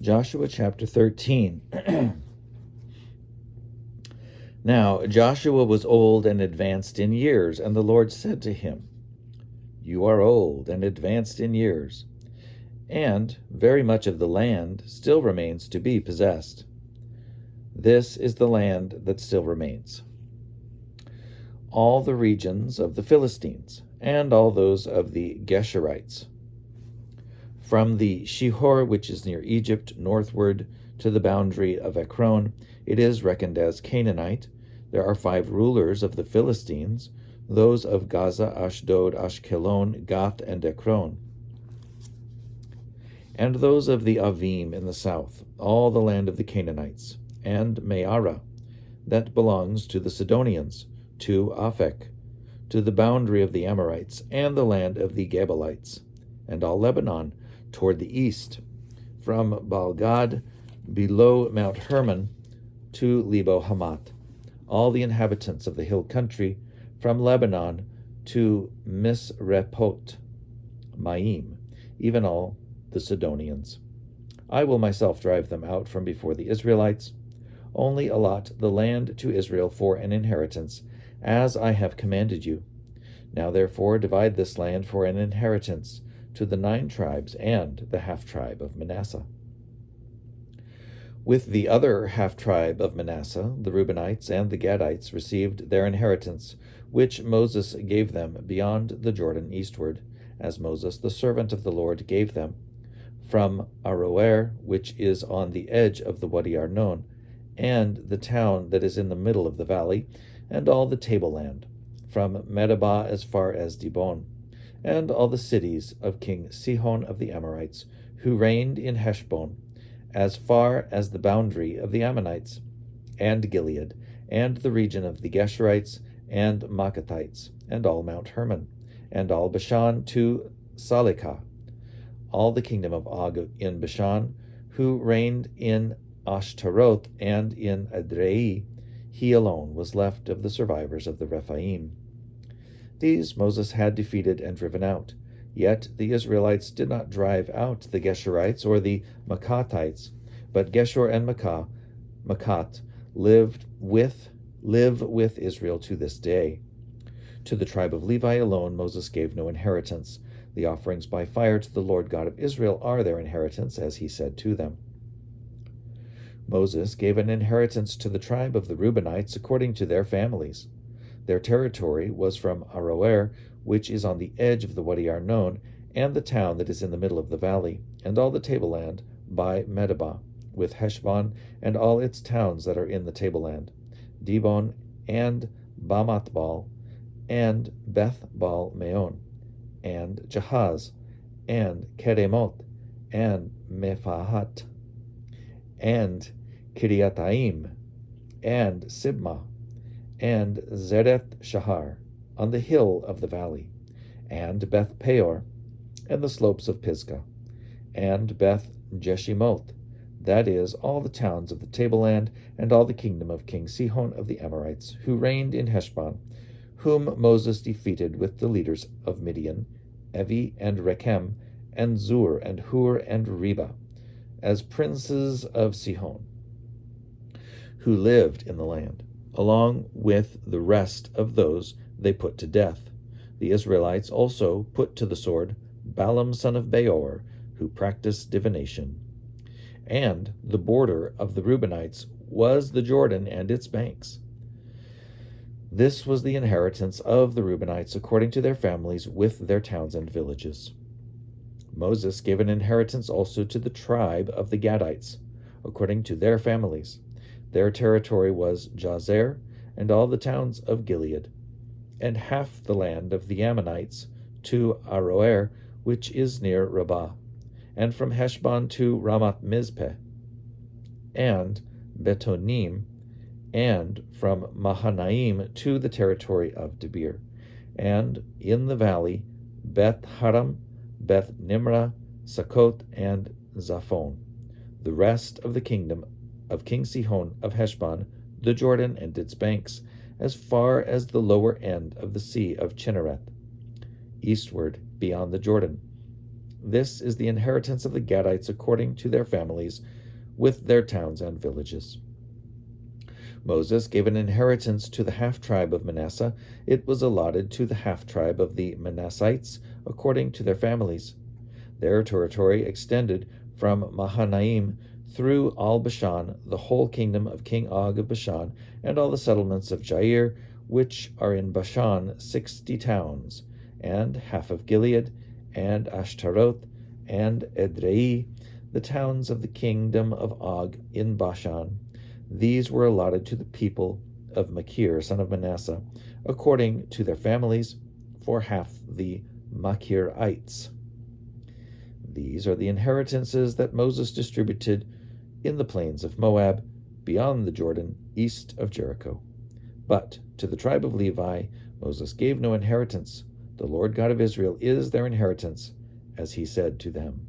Joshua chapter 13. Now Joshua was old and advanced in years, and the Lord said to him, "You are old and advanced in years, and very much of the land still remains to be possessed. This is the land that still remains: all the regions of the Philistines, and all those of the Geshurites, from the Shihor, which is near Egypt, northward to the boundary of Ekron. It is reckoned as Canaanite. There are 5 rulers of the Philistines, those of Gaza, Ashdod, Ashkelon, Gath, and Ekron, and those of the Avim in the south, all the land of the Canaanites, and Meara, that belongs to the Sidonians, to Aphek, to the boundary of the Amorites, and the land of the Gebalites, and all Lebanon toward the east, from Baalgad below Mount Hermon to Lebo Hamath, all the inhabitants of the hill country, from Lebanon to Misrepot Maim, even all the Sidonians. I will myself drive them out from before the Israelites. Only allot the land to Israel for an inheritance, as I have commanded you. Now therefore divide this land for an inheritance to the 9 tribes and the half-tribe of Manasseh. With the other half-tribe of Manasseh, the Reubenites and the Gadites received their inheritance, which Moses gave them beyond the Jordan eastward, as Moses the servant of the Lord gave them, from Aroer, which is on the edge of the Wadi Arnon, and the town that is in the middle of the valley, and all the tableland, from Medeba as far as Dibon, and all the cities of King Sihon of the Amorites, who reigned in Heshbon, as far as the boundary of the Ammonites, and Gilead, and the region of the Geshurites and Maacathites, and all Mount Hermon, and all Bashan to Salekah, all the kingdom of Og in Bashan, who reigned in Ashtaroth and in Edrei. He alone was left of the survivors of the Rephaim. These Moses had defeated and driven out. Yet the Israelites did not drive out the Geshurites or the Maacathites, but Geshur and Maacat live with Israel to this day. To the tribe of Levi alone Moses gave no inheritance. The offerings by fire to the Lord God of Israel are their inheritance, as he said to them. Moses gave an inheritance to the tribe of the Reubenites according to their families. Their territory was from Aroer, which is on the edge of the Wadi Arnon, and the town that is in the middle of the valley, and all the tableland by Medeba, with Heshbon and all its towns that are in the tableland, Dibon and Bamathbal, and Beth-Baal Meon, and Jahaz, and Kedemoth, and Mephahat, and Kiriataim, and Sibmah, and Zereth Shahar, on the hill of the valley, and Beth Peor, and the slopes of Pisgah, and Beth Jeshimoth, that is, all the towns of the tableland, and all the kingdom of King Sihon of the Amorites, who reigned in Heshbon, whom Moses defeated with the leaders of Midian, Evi and Rechem, and Zur, and Hur, and Reba, as princes of Sihon, who lived in the land, along with the rest of those they put to death. The Israelites also put to the sword Balaam son of Beor, who practiced divination. And the border of the Reubenites was the Jordan and its banks. This was the inheritance of the Reubenites according to their families, with their towns and villages. Moses gave an inheritance also to the tribe of the Gadites, according to their families. Their territory was Jazer, and all the towns of Gilead, and half the land of the Ammonites to Aroer, which is near Rabbah, and from Heshbon to Ramath Mizpeh, and Betonim, and from Mahanaim to the territory of Debir, and in the valley Beth Haram, Beth Nimrah, Sukkot, and Zaphon, the rest of the kingdom of King Sihon of Heshbon, the Jordan and its banks, as far as the lower end of the sea of Chinnereth, eastward beyond the Jordan. This is the inheritance of the Gadites according to their families, with their towns and villages. Moses gave an inheritance to the half-tribe of Manasseh. It was allotted to the half-tribe of the Manassites according to their families. Their territory extended from Mahanaim through all Bashan, the whole kingdom of King Og of Bashan, and all the settlements of Jair, which are in Bashan, 60 towns, and half of Gilead, and Ashtaroth, and Edrei, the towns of the kingdom of Og in Bashan. These were allotted to the people of Machir, son of Manasseh, according to their families, for half the Machirites. These are the inheritances that Moses distributed in the plains of Moab, beyond the Jordan, east of Jericho. But to the tribe of Levi Moses gave no inheritance. The Lord God of Israel is their inheritance, as he said to them.